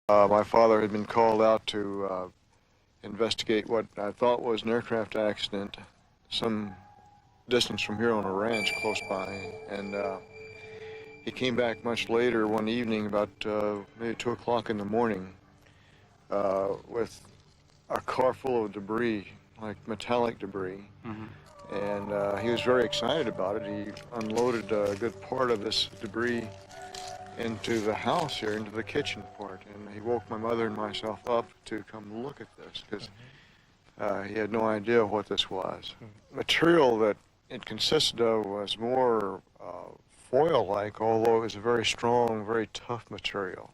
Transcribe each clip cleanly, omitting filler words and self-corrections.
My father had been called out to investigate what I thought was an aircraft accident some distance from here on a ranch close by, and he came back much later one evening, about maybe 2 o'clock in the morning, with a car full of debris, like metallic debris. And he was very excited about it. He unloaded a good part of this debris into the house here, into the kitchen part, and he woke my mother and myself up to come look at this, because he had no idea what this was. Material that it consisted of was more foil-like, although it was a very strong, very tough material.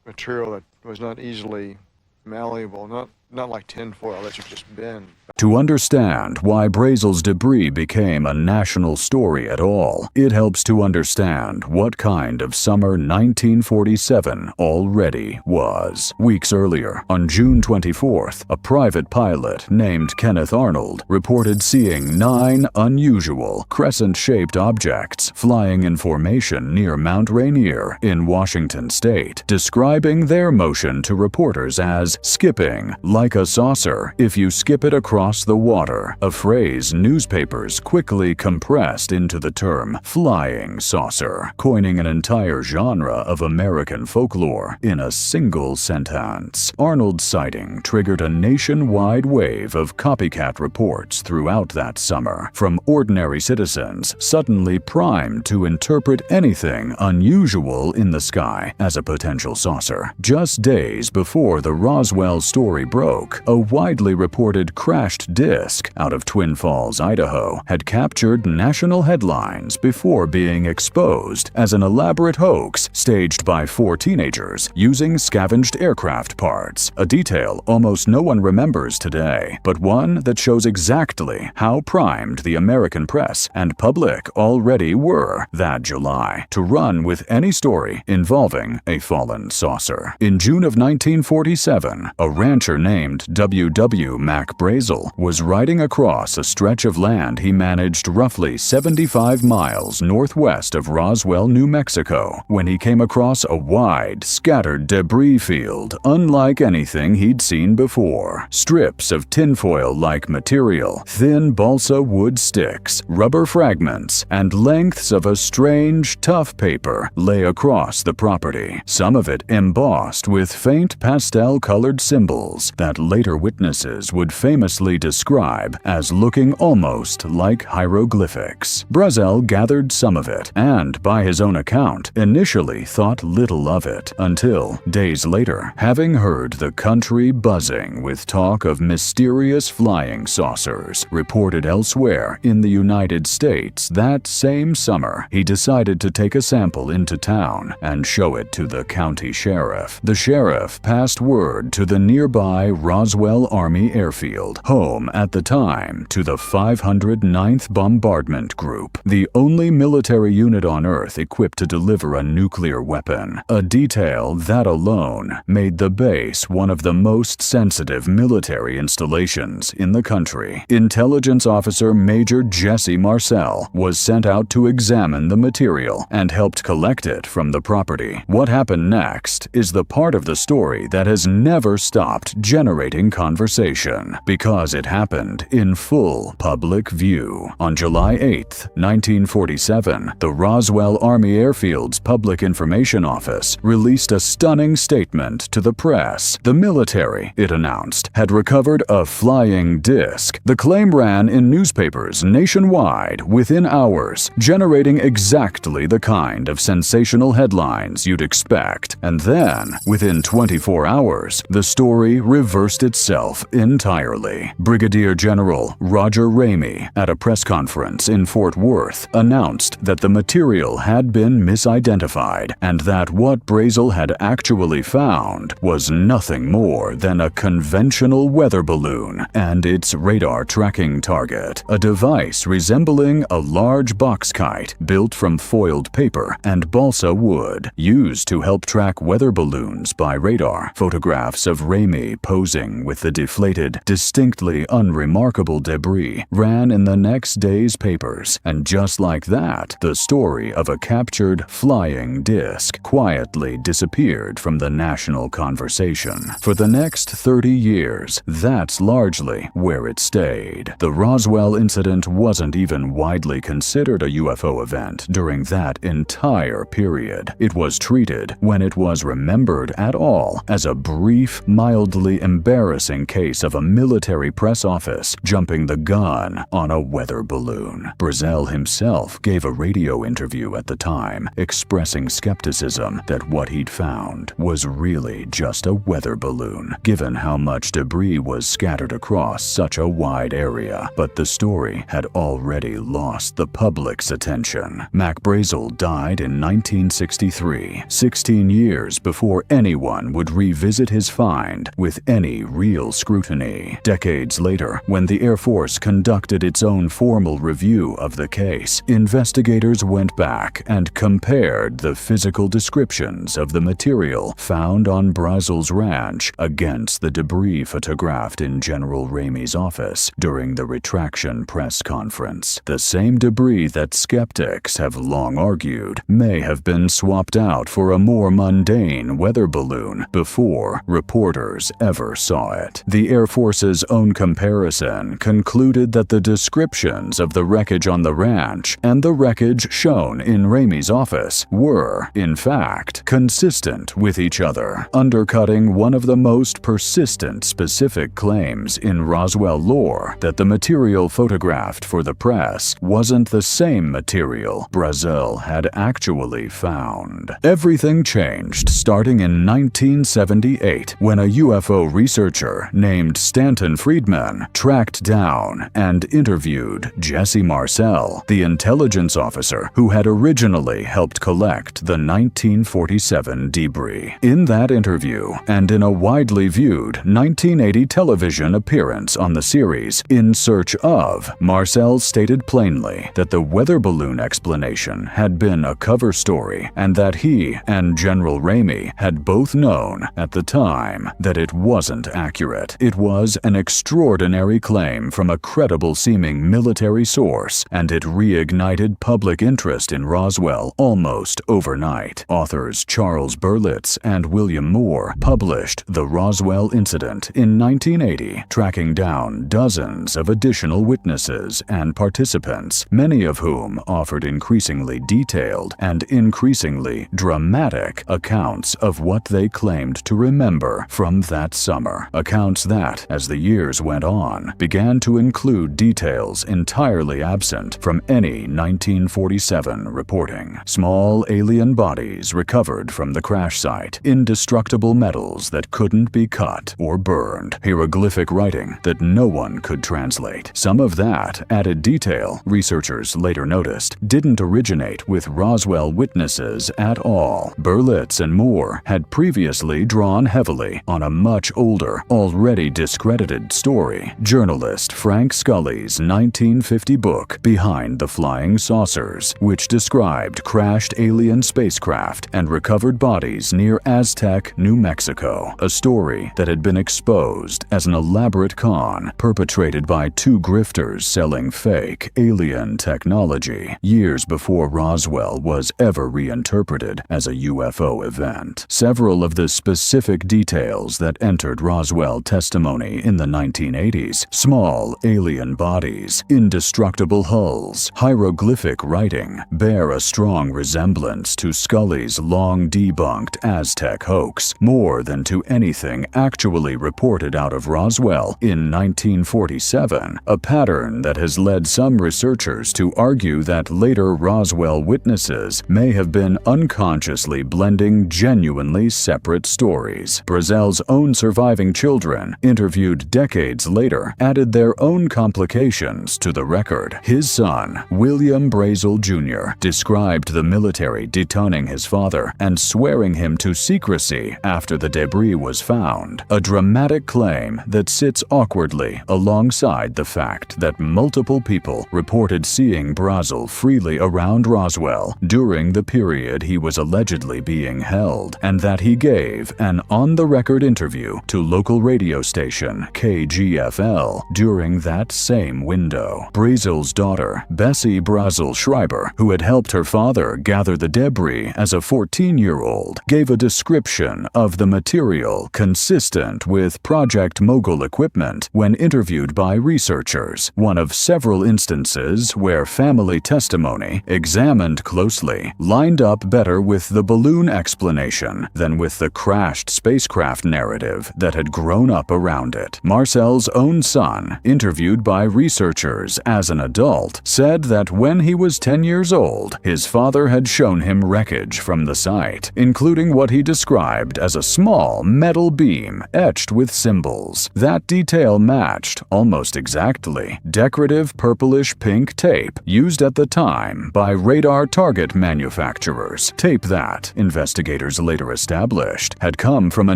Material that was not easily malleable, not like tin foil that you just bend. To understand why Brazel's debris became a national story at all, it helps to understand what kind of summer 1947 already was. Weeks earlier, on June 24th, a private pilot named Kenneth Arnold reported seeing 9 unusual crescent-shaped objects flying in formation near Mount Rainier in Washington state, describing their motion to reporters as skipping like a saucer if you skip it across the water, a phrase newspapers quickly compressed into the term flying saucer, coining an entire genre of American folklore in a single sentence. Arnold's sighting triggered a nationwide wave of copycat reports throughout that summer, from ordinary citizens suddenly primed to interpret anything unusual in the sky as a potential saucer. Just days before the Roswell story broke, a widely reported crashed disk out of Twin Falls, Idaho, had captured national headlines before being exposed as an elaborate hoax staged by 4 teenagers using scavenged aircraft parts, a detail almost no one remembers today, but one that shows exactly how primed the American press and public already were that July to run with any story involving a fallen saucer. In June of 1947, a rancher named W. Mac Brazel was riding across a stretch of land he managed roughly 75 miles northwest of Roswell, New Mexico, when he came across a wide, scattered debris field unlike anything he'd seen before. Strips of tinfoil-like material, thin balsa wood sticks, rubber fragments, and lengths of a strange, tough paper lay across the property, some of it embossed with faint pastel-colored symbols that later witnesses would famously describe as looking almost like hieroglyphics. Brazel gathered some of it and, by his own account, initially thought little of it until, days later, having heard the country buzzing with talk of mysterious flying saucers reported elsewhere in the United States that same summer, he decided to take a sample into town and show it to the county sheriff. The sheriff passed word to the nearby Roswell Army Airfield, home at the time to the 509th Bombardment Group, the only military unit on Earth equipped to deliver a nuclear weapon, a detail that alone made the base one of the most sensitive military installations in the country. Intelligence Officer Major Jesse Marcel was sent out to examine the material and helped collect it from the property. What happened next is the part of the story that has never stopped generating conversation, because it happened in full public view. On July 8, 1947, the Roswell Army Airfield's Public Information Office released a stunning statement to the press. The military, it announced, had recovered a flying disc. The claim ran in newspapers nationwide within hours, generating exactly the kind of sensational headlines you'd expect. And then, within 24 hours, the story reversed itself entirely. Brigadier General Roger Ramey, at a press conference in Fort Worth, announced that the material had been misidentified and that what Brazel had actually found was nothing more than a conventional weather balloon and its radar tracking target, a device resembling a large box kite built from foiled paper and balsa wood, used to help track weather balloons by radar. Photographs of Ramey posed posing with the deflated, distinctly unremarkable debris ran in the next day's papers, and just like that, the story of a captured flying disc quietly disappeared from the national conversation. For the next 30 years, that's largely where it stayed. The Roswell incident wasn't even widely considered a UFO event during that entire period. It was treated, when it was remembered at all, as a brief, mildly embarrassing case of a military press office jumping the gun on a weather balloon. Brazel himself gave a radio interview at the time, expressing skepticism that what he'd found was really just a weather balloon, given how much debris was scattered across such a wide area. But the story had already lost the public's attention. Brazel died in 1963, 16 years before anyone would revisit his find with any real scrutiny. Decades later, when the Air Force conducted its own formal review of the case, investigators went back and compared the physical descriptions of the material found on Brazel's ranch against the debris photographed in General Ramey's office during the Retraction press conference. The same debris that skeptics have long argued may have been swapped out for a more mundane weather balloon before reporters ever saw it. The Air Force's own comparison concluded that the descriptions of the wreckage on the ranch and the wreckage shown in Ramey's office were, in fact, consistent with each other, undercutting one of the most persistent specific claims in Roswell lore that the material photographed for the press wasn't the same material Brazel had actually found. Everything changed starting in 1978 when a UFO researcher named Stanton Friedman tracked down and interviewed Jesse Marcel, the intelligence officer who had originally helped collect the 1947 debris. In that interview, and in a widely viewed 1980 television appearance on the series In Search of, Marcel stated plainly that the weather balloon explanation had been a cover story and that he and General Ramey had both known at the time that it wasn't accurate. It was an extraordinary claim from a credible-seeming military source, and it reignited public interest in Roswell almost overnight. Authors Charles Berlitz and William Moore published The Roswell Incident in 1980, tracking down dozens of additional witnesses and participants, many of whom offered increasingly detailed and increasingly dramatic accounts of what they claimed to remember from that summer. Accounts that, as the years went on, began to include details entirely absent from any 1947 reporting. Small alien bodies recovered from the crash site, indestructible metals that couldn't be cut or burned, hieroglyphic writing that no one could translate. Some of that added detail, researchers later noticed, didn't originate with Roswell witnesses at all. Berlitz and Moore had previously drawn heavily on a much older, already discredited story, journalist Frank Scully's 1950 book Behind the Flying Saucers, which described crashed alien spacecraft and recovered bodies near Aztec, New Mexico, a story that had been exposed as an elaborate con perpetrated by two grifters selling fake alien technology years before Roswell was ever reinterpreted as a UFO event. Several of the specific details that entered Roswell testimony in the 1980s, small alien bodies, indestructible hulls, hieroglyphic writing, bear a strong resemblance to Scully's long-debunked Aztec hoax, more than to anything actually reported out of Roswell in 1947, a pattern that has led some researchers to argue that later Roswell witnesses may have been unconsciously blending genuinely separate stories. Brazel's own surviving children, interviewed decades later, added their own complications to the record. His son, William Brazel Jr., described the military detoning his father and swearing him to secrecy after the debris was found. A dramatic claim that sits awkwardly alongside the fact that multiple people reported seeing Brazel freely around Roswell during the period he was allegedly being held, and that he gave an on-the-record interview to local radio station KGFL during that same window. Brazel's daughter, Bessie Brazel Schreiber, who had helped her father gather the debris as a 14-year-old, gave a description of the material consistent with Project Mogul equipment when interviewed by researchers, one of several instances where family testimony, examined closely, lined up better with the balloon explanation than with the crashed spacecraft narrative that had grown up around it. Marcel's own son, interviewed by researchers as an adult, said that when he was 10 years old, his father had shown him wreckage from the site, including what he described as a small metal beam etched with symbols. That detail matched, almost exactly, decorative purplish-pink tape used at the time by radar target manufacturers. Tape that, investigators later established, had come from a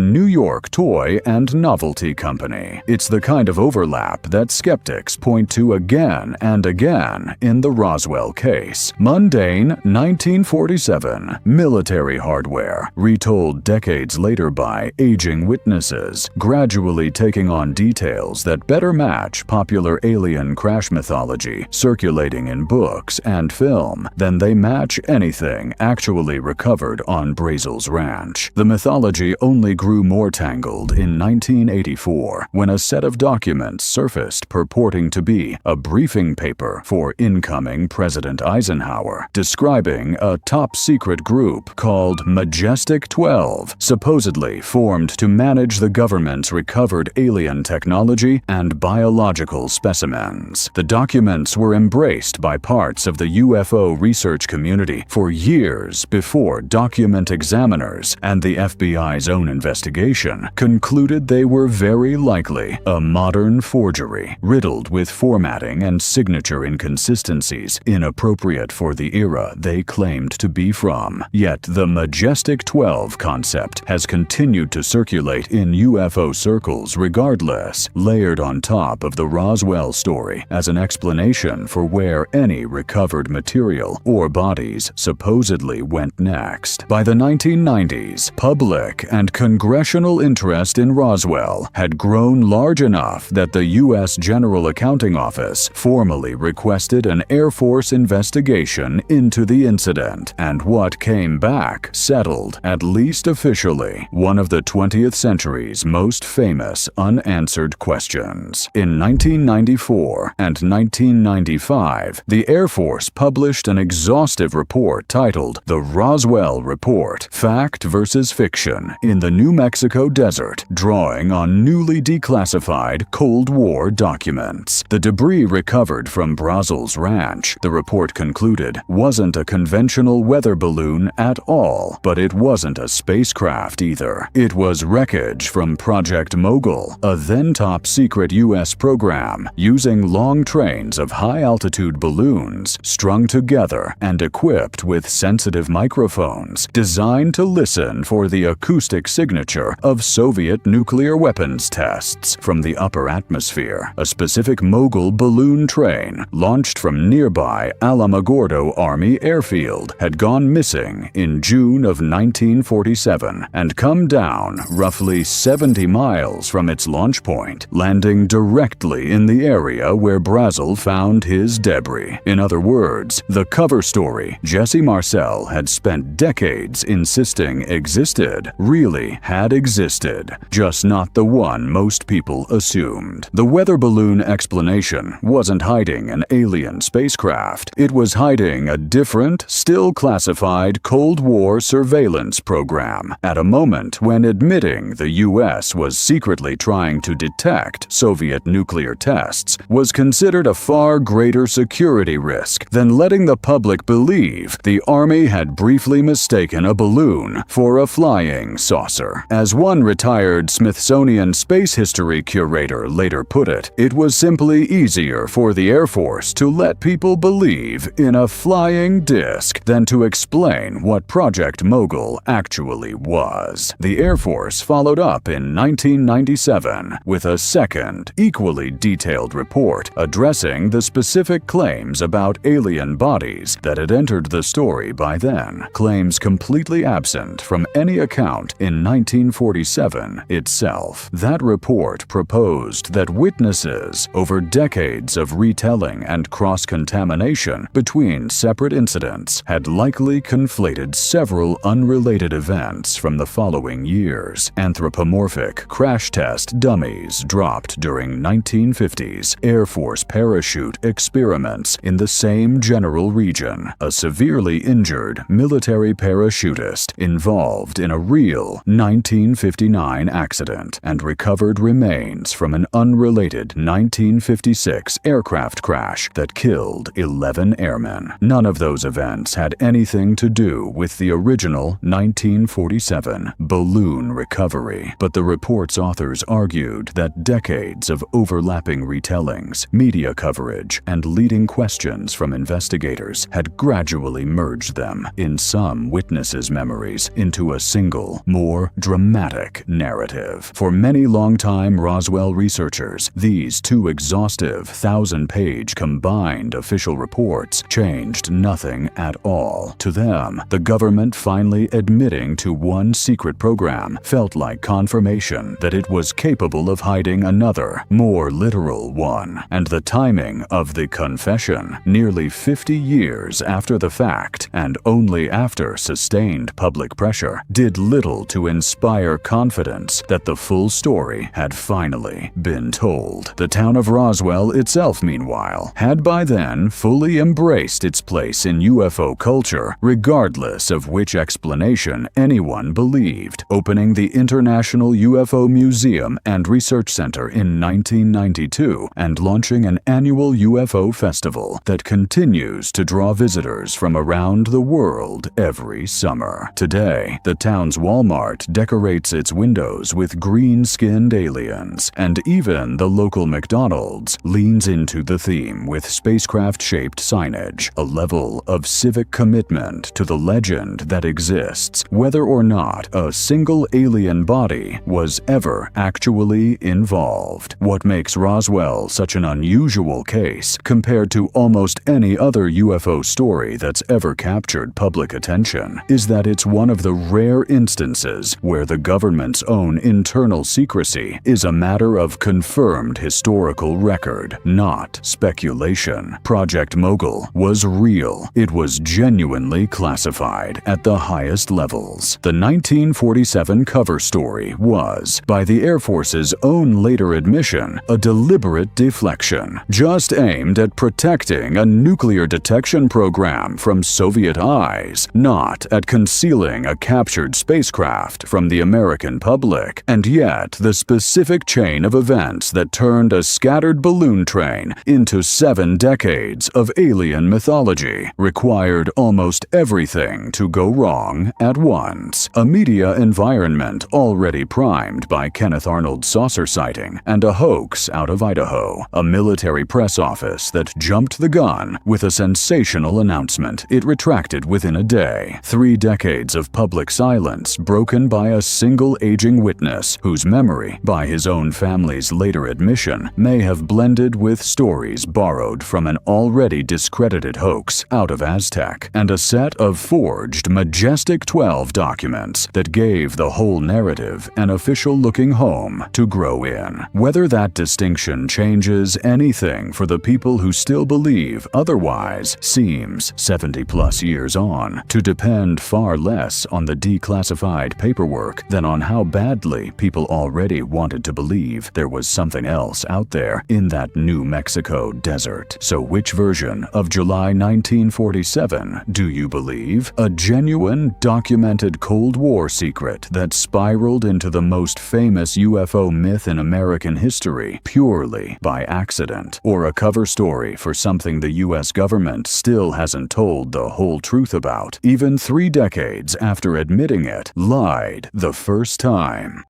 New York toy and novelty company. It's the kind of overlap that skeptics point to again and again in the Roswell case. Mundane 1947 military hardware, retold decades later by aging witnesses, gradually taking on details that better match popular alien crash mythology circulating in books and film than they match anything actually recovered on Brazel's ranch. The mythology only grew more tangled in 1984 when a set of documents surfaced purporting to be a briefing paper for incoming President Eisenhower, describing a top-secret group called Majestic 12, supposedly formed to manage the government's recovered alien technology and biological specimens. The documents were embraced by parts of the UFO research community for years before document examiners and the FBI's own investigation concluded they were very likely a modern forgery, riddled with formatting and signature inconsistencies inappropriate for the era they claimed to be from. Yet the Majestic 12 concept has continued to circulate in UFO circles regardless, layered on top of the Roswell story as an explanation for where any recovered material or bodies supposedly went next. By the 1990s, public and congressional interest in Roswell had grown large enough that the U.S. General Accounting Office formally requested an Air Force investigation into the incident, and what came back settled, at least officially, one of the 20th century's most famous unanswered questions. In 1994 and 1995, the Air Force published an exhaustive report titled The Roswell Report: Fact versus Fiction in the New Mexico Desert, drawing on newly declassified Cold War documents. The debris recovered from Brazel's ranch, the report concluded, wasn't a conventional weather balloon at all, but it wasn't a spacecraft either. It was wreckage from Project Mogul, a then top-secret U.S. program using long trains of high-altitude balloons strung together and equipped with sensitive microphones designed to listen for the acoustic signature of Soviet nuclear weapons tests from the upper atmosphere. A specific Mogul balloon train, launched from nearby Alamogordo Army Airfield, had gone missing in June of 1947 and come down roughly 70 miles from its launch point, landing directly in the area where Brazel found his debris. In other words, the cover story Jesse Marcel had spent decades insisting existed really had existed, just not the one most people assumed. The weather balloon explanation wasn't hiding an alien spacecraft. It was hiding a different, still classified Cold War surveillance program at a moment when admitting the U.S. was secretly trying to detect Soviet nuclear tests was considered a far greater security risk than letting the public believe the Army had briefly mistaken a balloon for a flying saucer. As one retired Smithsonian space history curator later put it, it was simply easier for the Air Force to let people believe in a flying disc than to explain what Project Project Mogul actually was. The Air Force followed up in 1997 with a second, equally detailed report addressing the specific claims about alien bodies that had entered the story by then, claims completely absent from any account in 1947 itself. That report proposed that witnesses, over decades of retelling and cross-contamination between separate incidents, had likely conflated several unrelated events from the following years. Anthropomorphic crash test dummies dropped during 1950s Air Force parachute experiments in the same general region. A severely injured military parachutist involved in a real 1959 accident and recovered remains from an unrelated 1956 aircraft crash that killed 11 airmen. None of those events had anything to do with the original 1947 balloon recovery, but the report's authors argued that decades of overlapping retellings, media coverage, and leading questions from investigators had gradually merged them, in some witnesses' memories, into a single, more dramatic narrative. For many longtime Roswell researchers, these two exhaustive 1,000-page combined official reports changed nothing at all. To them, the government finally admitting to one secret program felt like confirmation that it was capable of hiding another, more literal one. And the timing of the confession, nearly 50 years after the fact, and only after sustained public pressure, did little to inspire confidence that the full story had finally been told. The town of Roswell itself, meanwhile, had by then fully embraced its place in UFO culture, regardless of which explanation anyone believed, opening the International UFO Museum and Research Center in 1992 and launching an annual UFO festival that continues to draw visitors from around the world every summer. Today, the town's Walmart decorates its windows with green-skinned aliens, and even the local McDonald's leans into the theme with spacecraft-shaped signage, a level of civic commitment to the legend that exists, whether or not a single alien body was ever actually involved. What makes Roswell such an unusual case compared to almost any other UFO story that's ever captured public attention is that it's one of the rare instances where the government's own internal secrecy is a matter of confirmed historical record, not speculation. Project Mogul was real. It was genuinely classified at the highest levels. The 1947 cover story was, by the Air Force's own later admission, a deliberate deflection, just aimed at protecting a nuclear detection program from Soviet eyes, not at concealing a captured spacecraft from the American public. And yet, the specific chain of events that turned a scattered balloon train into 7 decades of alien mythology required almost everything to go wrong at once. A media environment already primed by Kenneth Arnold's saucer sighting and a hoax out of Idaho. A military press office that jumped the gun with a sensational announcement it retracted within a day. 3 decades of public silence broken by a single aging witness whose memory, by his own family's later admission, may have blended with stories borrowed from an already discredited hoax out of Aztec, and a set of forged Majestic 12 documents that gave the whole narrative an official-looking home to grow in. Whether that distinction changes anything for the people who still believe otherwise seems, 70-plus years on, to depend far less on the declassified paperwork than on how badly people already wanted to believe there was something else out there in that New Mexico desert. So which version of July 1947 do you believe? A genuine, documented Cold War secret that spiraled into the most famous UFO myth in American history purely by accident, or a cover story for something the US government still hasn't told the whole truth about, even 3 decades after admitting it, lied the first time?